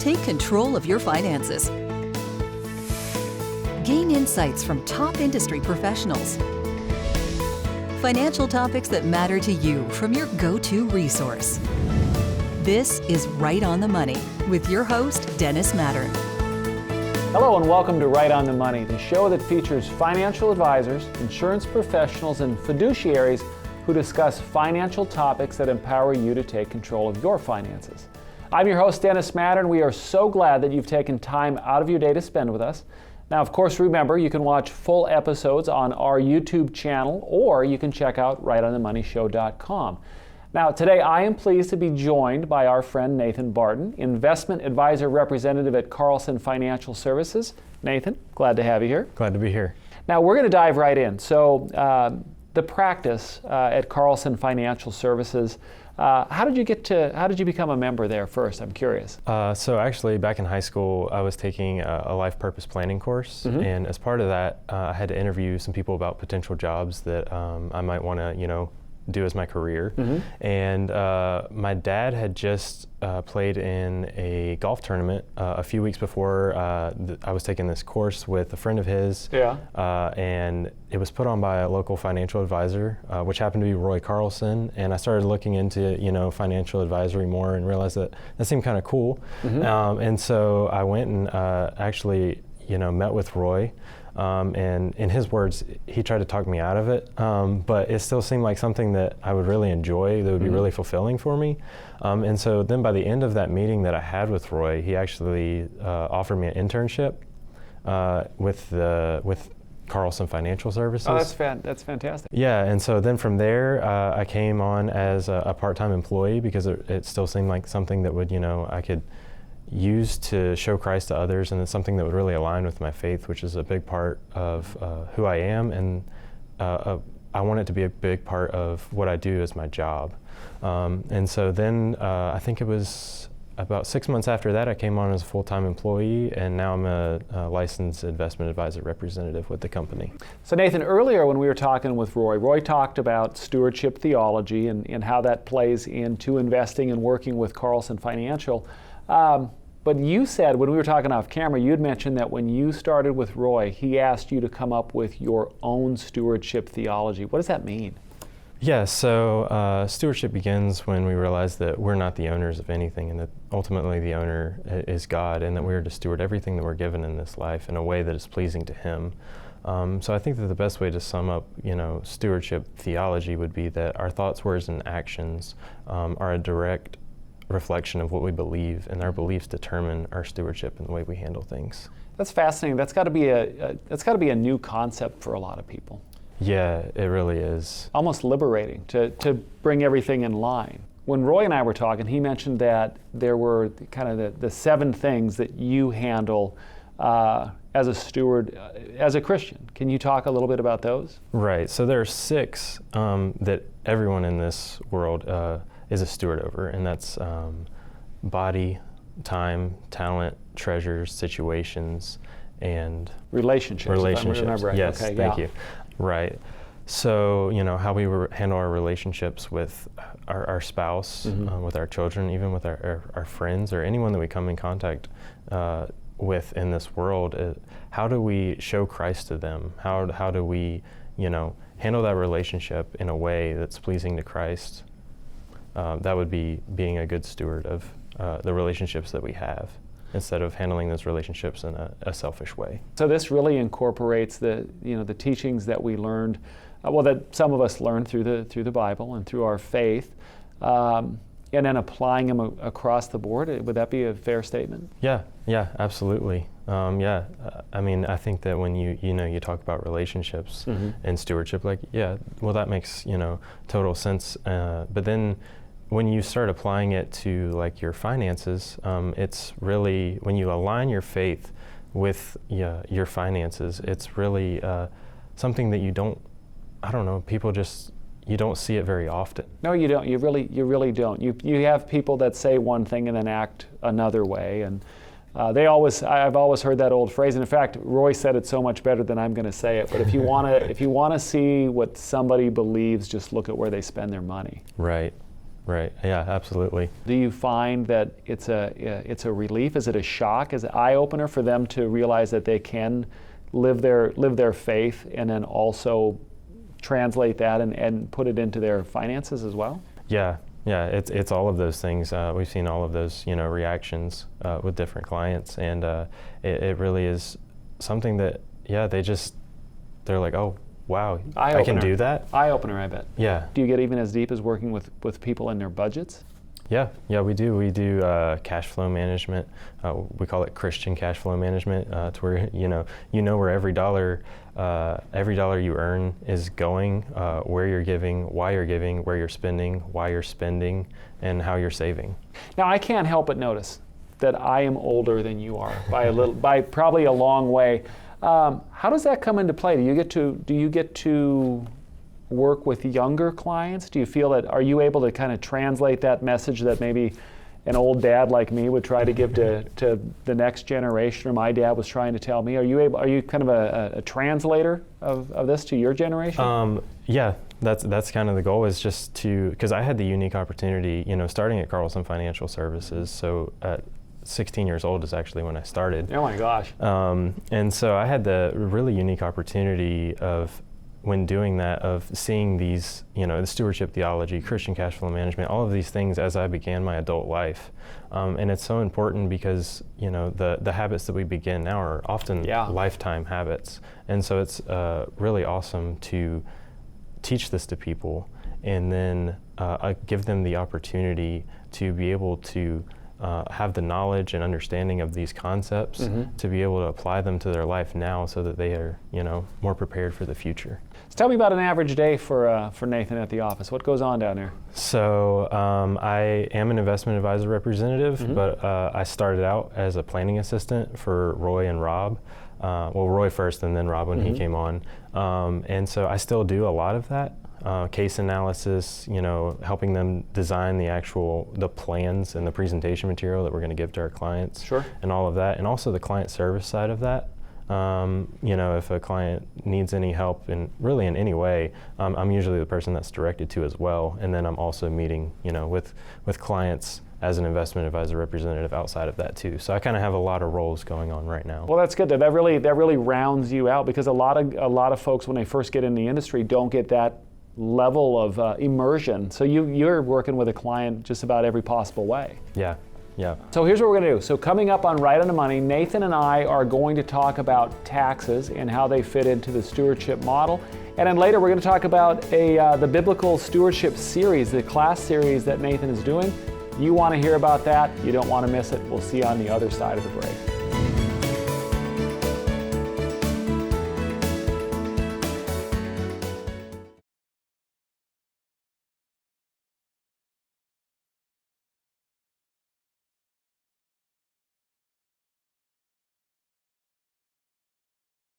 Take control of your finances. Gain insights from top industry professionals. Financial topics that matter to you from your go-to resource. This is Right on the Money with your host, Dennis Mattern. Hello and welcome to Right on the Money, the show that features financial advisors, insurance professionals, and fiduciaries who discuss financial topics that empower you to take control of your finances. I'm your host, Dennis Mattern. We are so glad that you've taken time out of your day to spend with us. Now, of course, remember, you can watch full episodes on our YouTube channel, or you can check out rightonthemoneyshow.com. Now, today I am pleased to be joined by our friend Nathan Barton, Investment Advisor Representative at Carlson Financial Services. Nathan, glad to have you here. Glad to be here. Now, we're going to dive right in. So, the practice at Carlson Financial Services, how did you become a member there first? I'm curious. So actually, back in high school, I was taking a life purpose planning course, and as part of that, I had to interview some people about potential jobs that I might want to, do as my career. And my dad had just played in a golf tournament a few weeks before I was taking this course with a friend of his. And it was put on by a local financial advisor, which happened to be Roy Carlson. And I started looking into, financial advisory more and realized that seemed kind of cool. And so I went and actually, met with Roy. And in his words, he tried to talk me out of it, but it still seemed like something that I would really enjoy, that would be really fulfilling for me. And so then by the end of that meeting that I had with Roy, he actually offered me an internship with Carlson Financial Services. Oh, that's fantastic. Yeah, and so then from there, I came on as a part-time employee because it still seemed like something that would, I could use to show Christ to others, and it's something that would really align with my faith, which is a big part of who I am, and I want it to be a big part of what I do as my job. And so then I think it was about 6 months after that I came on as a full-time employee, and now I'm a licensed investment advisor representative with the company. So Nathan, earlier when we were talking with Roy talked about stewardship theology and how that plays into investing and working with Carlson Financial. But you said, when we were talking off camera, you had mentioned that when you started with Roy, he asked you to come up with your own stewardship theology. What does that mean? Yeah, so stewardship begins when we realize that we're not the owners of anything, and that ultimately the owner is God, and that we're to steward everything that we're given in this life in a way that is pleasing to Him. So I think that the best way to sum up, stewardship theology would be that our thoughts, words, and actions are a direct reflection of what we believe, and our beliefs determine our stewardship and the way we handle things. That's fascinating. That's got to be a new concept for a lot of people. Yeah, it really is. Almost liberating to bring everything in line. When Roy and I were talking, he mentioned that there were kind of the 7 things that you handle as a steward, as a Christian. Can you talk a little bit about those? Right. So there are 6 that everyone in this world is a steward over, and that's body, time, talent, treasures, situations, and relationships. If I remember right. Yes, okay, thank you. Right. So, how we handle our relationships with our spouse, with our children, even with our friends, or anyone that we come in contact with in this world. How do we show Christ to them? How do we, handle that relationship in a way that's pleasing to Christ? That would be being a good steward of the relationships that we have, instead of handling those relationships in a selfish way. So this really incorporates the teachings that we learned, that some of us learned through the Bible and through our faith, and then applying them across the board. Would that be a fair statement? Yeah, absolutely. I think that when you talk about relationships and stewardship, that makes total sense. But then when you start applying it to your finances, it's really, when you align your faith with your finances, it's really something that you don't see it very often. No, you don't. You really don't. You have people that say one thing and then act another way, and I've always heard that old phrase, and in fact, Roy said it so much better than I'm going to say it. But if you want to see what somebody believes, just look at where they spend their money. Right. Right. Yeah, absolutely. Do you find that it's a relief? Is it a shock? Is it an eye-opener for them to realize that they can live their faith and then also translate that and put it into their finances as well? Yeah. Yeah, it's all of those things. We've seen all of those, reactions with different clients, and it really is something that, they're like, oh, wow, I can do that? Eye-opener, I bet. Yeah. Do you get even as deep as working with people in their budgets? Yeah, we do. We do cash flow management. We call it Christian cash flow management. To where you know where every dollar you earn is going, where you're giving, why you're giving, where you're spending, why you're spending, and how you're saving. Now, I can't help but notice that I am older than you are by probably a long way. How does that come into play? Do you get to work with younger clients? Do you feel that, are you able to kind of translate that message that maybe an old dad like me would try to give to the next generation, or my dad was trying to tell me? Are you kind of a translator of this to your generation? Yeah, that's kind of the goal, is just to, because I had the unique opportunity, starting at Carlson Financial Services. So at 16 years old is actually when I started. Oh my gosh. And so I had the really unique opportunity of, when doing that, of seeing these, the stewardship theology, Christian cash flow management, all of these things as I began my adult life. And it's so important because, the habits that we begin now are often lifetime habits. And so it's really awesome to teach this to people, and then give them the opportunity to be able to have the knowledge and understanding of these concepts, to be able to apply them to their life now, so that they are, more prepared for the future. So tell me about an average day for Nathan at the office. What goes on down there? So I am an investment advisor representative, but I started out as a planning assistant for Roy and Rob. Well, Roy first, and then Rob when he came on. And so I still do a lot of that. Case analysis, helping them design the plans and the presentation material that we're going to give to our clients, and all of that, and also the client service side of that. If a client needs any help in any way, I'm usually the person that's directed to as well. And then I'm also meeting, with clients as an investment advisor representative outside of that too. So I kind of have a lot of roles going on right now. Well, that's good. That really rounds you out, because a lot of folks, when they first get in the industry, don't get that level of immersion. So you're working with a client just about every possible way. Yeah. So here's what we're going to do. So coming up on Right on the Money, Nathan and I are going to talk about taxes and how they fit into the stewardship model. And then later we're going to talk about the Biblical Stewardship series, the class series that Nathan is doing. You want to hear about that? You don't want to miss it. We'll see you on the other side of the break.